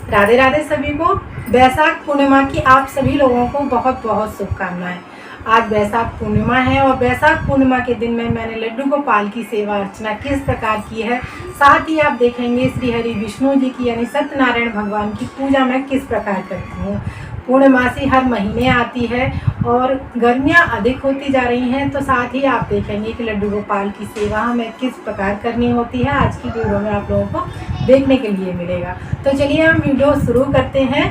राधे राधे सभी को। बैसाख पूर्णिमा की आप सभी लोगों को बहुत बहुत शुभकामनाएं। आज बैसाख पूर्णिमा है और बैसाख पूर्णिमा के दिन में मैंने लड्डू गोपाल की सेवा अर्चना किस प्रकार की है, साथ ही आप देखेंगे श्री हरि विष्णु जी की यानी सत्यनारायण भगवान की पूजा मैं किस प्रकार करती हूँ। पूर्णमासी हर महीने आती है और गर्मियाँ अधिक होती जा रही हैं, तो साथ ही आप देखेंगे कि लड्डू गोपाल की सेवा हमें किस प्रकार करनी होती है। आज की वीडियो में आप लोगों को देखने के लिए मिलेगा। तो चलिए हम वीडियो शुरू करते हैं।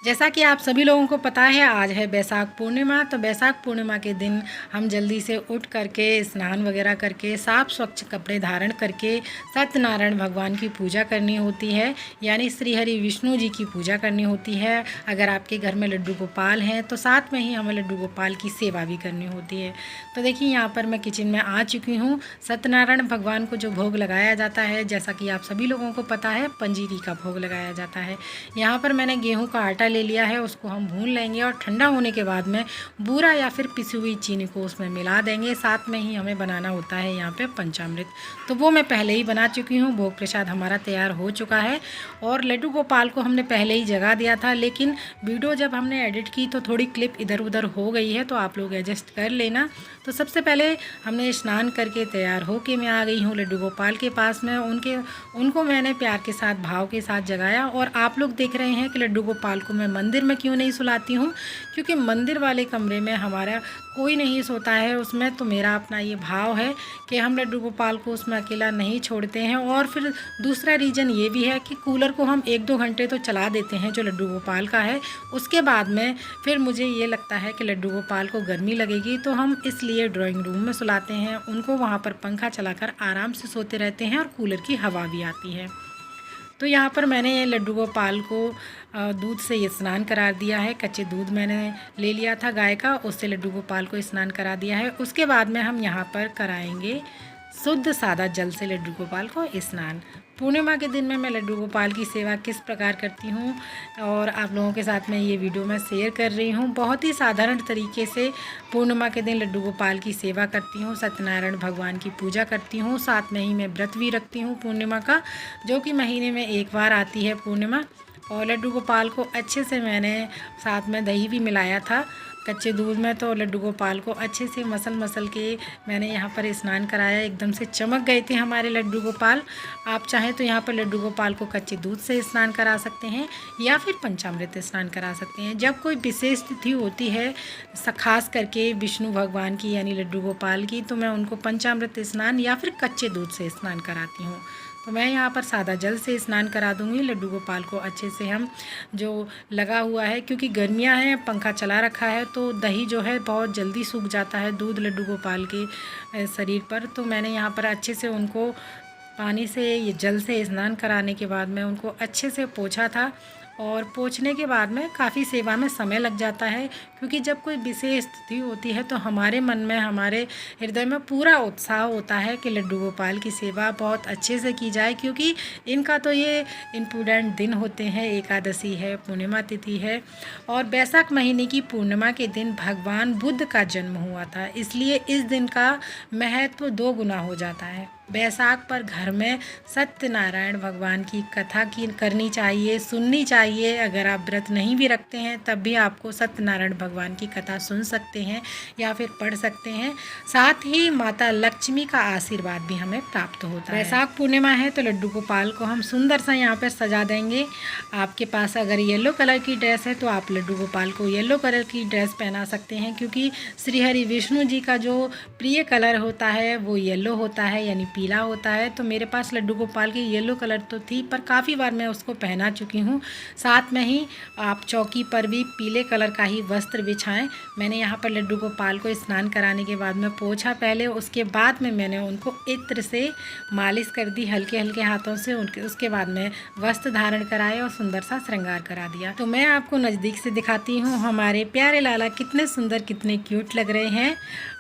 जैसा कि आप सभी लोगों को पता है, आज है बैसाख पूर्णिमा। तो बैसाख पूर्णिमा के दिन हम जल्दी से उठ करके स्नान वगैरह करके साफ स्वच्छ कपड़े धारण करके सत्यनारायण भगवान की पूजा करनी होती है, यानी श्री हरि विष्णु जी की पूजा करनी होती है। अगर आपके घर में लड्डू गोपाल हैं तो साथ में ही हमें लड्डू गोपाल की सेवा भी करनी होती है। तो देखिए यहाँ पर मैं किचन में आ चुकी हूँ। सत्यनारायण भगवान को जो भोग लगाया जाता है, जैसा कि आप सभी लोगों को पता है, पंजीरी का भोग लगाया जाता है। यहाँ पर मैंने गेहूँ का आटा ले लिया है, उसको हम भून लेंगे और ठंडा होने के बाद में बूरा या फिर पिसी हुई चीनी को उसमें मिला देंगे। साथ में ही हमें बनाना होता है यहाँ पे पंचामृत, तो वो मैं पहले ही बना चुकी हूँ। भोग प्रसाद हमारा तैयार हो चुका है और लड्डू गोपाल को हमने पहले ही जगा दिया था, लेकिन वीडियो जब हमने एडिट की तो थोड़ी क्लिप इधर उधर हो गई है, तो आप लोग एडजस्ट कर लेना। तो सबसे पहले हमने स्नान करके तैयार होके मैं आ गई हूँ लड्डू गोपाल के पास में। उनको मैंने प्यार के साथ भाव के साथ जगाया। और आप लोग देख रहे हैं कि लड्डू गोपाल को मैं मंदिर में क्यों नहीं सुलाती हूँ, क्योंकि मंदिर वाले कमरे में हमारा कोई नहीं सोता है उसमें। तो मेरा अपना ये भाव है कि हम लड्डू गोपाल को उसमें अकेला नहीं छोड़ते हैं। और फिर दूसरा रीज़न ये भी है कि कूलर को हम 1-2 घंटे तो चला देते हैं जो लड्डू गोपाल का है। उसके बाद में फिर मुझे ये लगता है कि लड्डू गोपाल को गर्मी लगेगी, तो हम इसलिए ड्राइंग रूम में सुलाते हैं उनको। वहाँ पर पंखा चलाकर आराम से सोते रहते हैं और कूलर की हवा भी आती है। तो यहाँ पर मैंने लड्डू गोपाल को दूध से ये स्नान करा दिया है। कच्चे दूध मैंने ले लिया था गाय का, उससे लड्डू गोपाल को स्नान करा दिया है। उसके बाद में हम यहाँ पर कराएंगे शुद्ध सादा जल से लड्डू गोपाल को स्नान। पूर्णिमा के दिन में मैं लड्डू गोपाल की सेवा किस प्रकार करती हूँ और आप लोगों के साथ में ये वीडियो मैं शेयर कर रही हूँ। बहुत ही साधारण तरीके से पूर्णिमा के दिन लड्डू गोपाल की सेवा करती हूँ, सत्यनारायण भगवान की पूजा करती हूँ। साथ में ही मैं व्रत भी रखती हूँ पूर्णिमा का, जो कि महीने में एक बार आती है पूर्णिमा। और लड्डू गोपाल को अच्छे से मैंने साथ में दही भी मिलाया था कच्चे दूध में, तो लड्डू गोपाल को अच्छे से मसल के मैंने यहाँ पर स्नान कराया। एकदम से चमक गए थे हमारे लड्डू गोपाल। आप चाहें तो यहाँ पर लड्डू गोपाल को कच्चे दूध से स्नान करा सकते हैं या फिर पंचामृत स्नान करा सकते हैं। जब कोई विशेष तिथि होती है खास करके विष्णु भगवान की यानी लड्डू गोपाल की, तो मैं उनको पंचामृत स्नान या फिर कच्चे दूध से स्नान कराती हूँ। तो मैं यहाँ पर सादा जल से स्नान करा दूँगी। लड्डू गोपाल को अच्छे से हम जो लगा हुआ है, क्योंकि गर्मियाँ हैं, पंखा चला रखा है, तो दही जो है बहुत जल्दी सूख जाता है दूध लड्डू गोपाल के शरीर पर। तो मैंने यहाँ पर अच्छे से उनको पानी से ये जल से स्नान कराने के बाद में उनको अच्छे से पोंछा था। और पोंछने के बाद में काफ़ी सेवा में समय लग जाता है, क्योंकि जब कोई विशेष तिथि होती है तो हमारे मन में, हमारे हृदय में पूरा उत्साह होता है कि लड्डू गोपाल की सेवा बहुत अच्छे से की जाए, क्योंकि इनका तो ये इम्पोर्टेंट दिन होते हैं। एकादशी है, पूर्णिमा तिथि है और बैसाख महीने की पूर्णिमा के दिन भगवान बुद्ध का जन्म हुआ था, इसलिए इस दिन का महत्व 2 गुना हो जाता है। बैसाख पर घर में सत्यनारायण भगवान की कथा की करनी चाहिए, सुननी चाहिए। अगर आप व्रत नहीं भी रखते हैं तब भी आपको सत्यनारायण भगवान की कथा सुन सकते हैं या फिर पढ़ सकते हैं। साथ ही माता लक्ष्मी का आशीर्वाद भी हमें प्राप्त होता है। बैसाख पूर्णिमा है तो लड्डू गोपाल को हम सुंदर सा यहाँ पर सजा देंगे। आपके पास अगर येलो कलर की ड्रेस है तो आप लड्डू गोपाल को येलो कलर की ड्रेस पहना सकते हैं, क्योंकि श्री हरि विष्णु जी का जो प्रिय कलर होता है वो येलो होता है, यानी पीला होता है। तो मेरे पास लड्डू गोपाल की येलो कलर तो थी, पर काफ़ी बार मैं उसको पहना चुकी हूँ। साथ में ही आप चौकी पर भी पीले कलर का ही वस्त्र बिछाएं। मैंने यहाँ पर लड्डू गोपाल को स्नान कराने के बाद में पोंछा पहले, उसके बाद में मैंने उनको इत्र से मालिश कर दी हल्के हल्के हाथों से। उसके बाद में वस्त्र धारण कराए और सुंदर सा श्रृंगार करा दिया। तो मैं आपको नज़दीक से दिखाती हूँ हमारे प्यारे लाला कितने सुंदर, कितने क्यूट लग रहे हैं।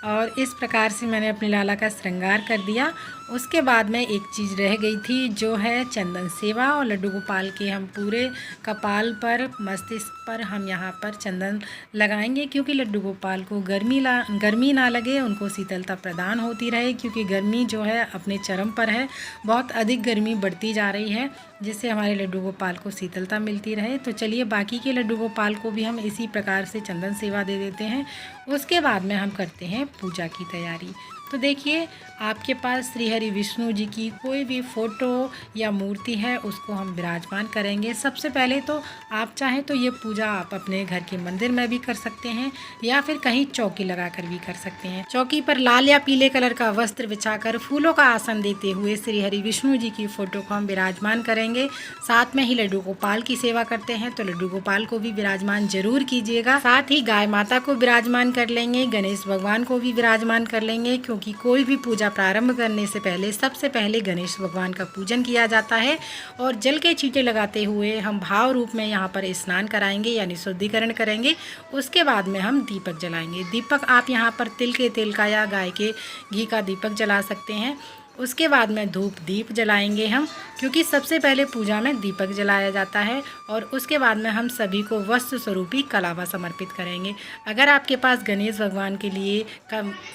और इस प्रकार से मैंने अपने लाला का श्रृंगार कर दिया उसके बाद में एक चीज़ रह गई थी, जो है चंदन सेवा। और लड्डू गोपाल के हम पूरे कपाल पर, मस्तिष्क पर हम यहाँ पर चंदन लगाएंगे, क्योंकि लड्डू गोपाल को गर्मी ना लगे, उनको शीतलता प्रदान होती रहे, क्योंकि गर्मी जो है अपने चरम पर है। बहुत अधिक गर्मी बढ़ती जा रही है, जिससे हमारे लड्डू गोपाल को शीतलता मिलती रहे। तो चलिए बाकी के लड्डू गोपाल को भी हम इसी प्रकार से चंदन सेवा दे देते हैं। उसके बाद में हम करते हैं पूजा की तैयारी। तो देखिए, आपके पास श्री हरि विष्णु जी की कोई भी फ़ोटो या मूर्ति है, उसको हम विराजमान करेंगे। सबसे पहले तो आप चाहें तो ये पूजा आप अपने घर के मंदिर में भी कर सकते हैं, या फिर कहीं चौकी लगाकर भी कर सकते हैं। चौकी पर लाल या पीले कलर का वस्त्र बिछाकर फूलों का आसन देते हुए श्री हरि विष्णु जी की फ़ोटो को हम विराजमान करेंगे। साथ में ही लड्डू गोपाल की सेवा करते हैं, तो लड्डू गोपाल को भी विराजमान जरूर कीजिएगा। साथ ही गाय माता को विराजमान कर लेंगे, गणेश भगवान को भी विराजमान कर लेंगे, क्योंकि कोई भी पूजा प्रारंभ करने से पहले सबसे पहले गणेश भगवान का पूजन किया जाता है। और जल के छींटे लगाते हुए हम भाव रूप में यहाँ पर स्नान कराएंगे, यानी शुद्धिकरण करेंगे। उसके बाद में हम दीपक जलाएंगे। दीपक आप यहाँ पर तिल के तेल का या गाय के घी का दीपक जला सकते हैं। उसके बाद में धूप दीप जलाएंगे हम, क्योंकि सबसे पहले पूजा में दीपक जलाया जाता है। और उसके बाद में हम सभी को वस्त्र स्वरूपी कलावा समर्पित करेंगे। अगर आपके पास गणेश भगवान के लिए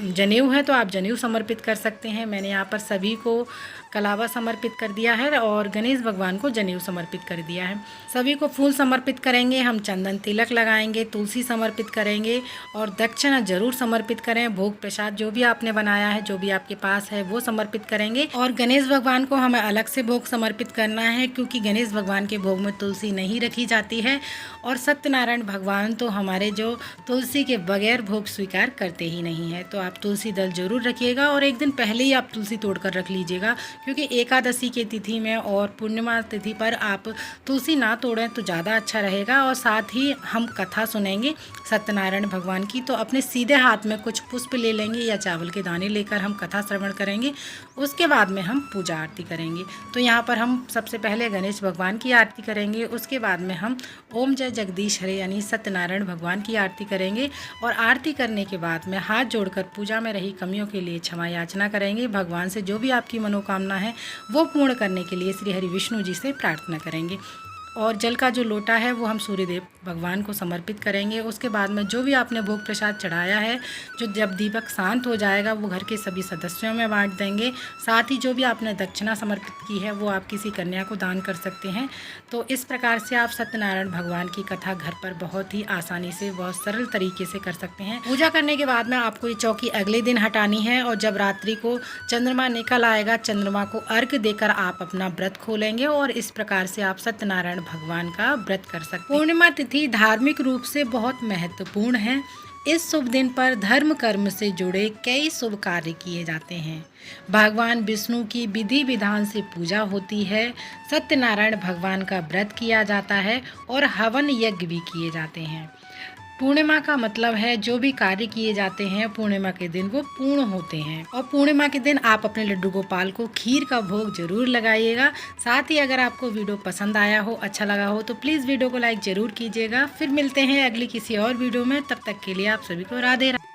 जनेऊ है तो आप जनेऊ समर्पित कर सकते हैं। मैंने यहाँ पर सभी को कलावा समर्पित कर दिया है और गणेश भगवान को जनेऊ समर्पित कर दिया है। सभी को फूल समर्पित करेंगे, हम चंदन तिलक लगाएंगे, तुलसी समर्पित करेंगे और दक्षिणा जरूर समर्पित करें। भोग प्रसाद जो भी आपने बनाया है, जो भी आपके पास है, वो समर्पित करेंगे। और गणेश भगवान को हमें अलग से भोग समर्पित करना है, क्योंकि गणेश भगवान के भोग में तुलसी नहीं रखी जाती है। और सत्यनारायण भगवान तो हमारे जो तुलसी के बगैर भोग स्वीकार करते ही नहीं है। तो आप तुलसी दल जरूर रखिएगा, और एक दिन पहले ही आप तुलसी तोड़कर रख लीजिएगा, क्योंकि एकादशी की तिथि में और पूर्णिमा तिथि पर आप तुलसी ना तोड़ें तो ज़्यादा अच्छा रहेगा। और साथ ही हम कथा सुनेंगे सत्यनारायण भगवान की, तो अपने सीधे हाथ में कुछ पुष्प ले लेंगे या चावल के दाने लेकर हम कथा श्रवण करेंगे। उसके बाद में हम पूजा आरती करेंगे। तो यहाँ पर हम सबसे पहले गणेश भगवान की आरती करेंगे। उसके बाद में हम ओम जय जगदीश हरे यानी सत्यनारायण भगवान की आरती करेंगे। और आरती करने के बाद में हाथ जोड़कर पूजा में रही कमियों के लिए क्षमा याचना करेंगे। भगवान से जो भी आपकी मनोकामना है वो पूर्ण करने के लिए श्री हरि विष्णु जी से प्रार्थना करेंगे। और जल का जो लोटा है वो हम सूर्यदेव भगवान को समर्पित करेंगे। उसके बाद में जो भी आपने भोग प्रसाद चढ़ाया है, जो जब दीपक शांत हो जाएगा वो घर के सभी सदस्यों में बांट देंगे। साथ ही जो भी आपने दक्षिणा समर्पित की है वो आप किसी कन्या को दान कर सकते हैं। तो इस प्रकार से आप सत्यनारायण भगवान की कथा घर पर बहुत ही आसानी से, बहुत सरल तरीके से कर सकते हैं। पूजा करने के बाद में आपको ये चौकी अगले दिन हटानी है, और जब रात्रि को चंद्रमा निकल आएगा, चंद्रमा को अर्घ देकर आप अपना व्रत खोलेंगे। और इस प्रकार से आप सत्यनारायण भगवान का व्रत कर सकते हैं। पूर्णिमा तिथि धार्मिक रूप से बहुत महत्वपूर्ण है। इस शुभ दिन पर धर्म कर्म से जुड़े कई शुभ कार्य किए जाते हैं। भगवान विष्णु की विधि विधान से पूजा होती है। सत्यनारायण भगवान का व्रत किया जाता है और हवन यज्ञ भी किए जाते हैं। पूर्णिमा का मतलब है जो भी कार्य किए जाते हैं पूर्णिमा के दिन वो पूर्ण होते हैं। और पूर्णिमा के दिन आप अपने लड्डू गोपाल को खीर का भोग जरूर लगाइएगा। साथ ही अगर आपको वीडियो पसंद आया हो, अच्छा लगा हो, तो प्लीज़ वीडियो को लाइक जरूर कीजिएगा। फिर मिलते हैं अगली किसी और वीडियो में। तब तक के लिए आप सभी को राधे राधे।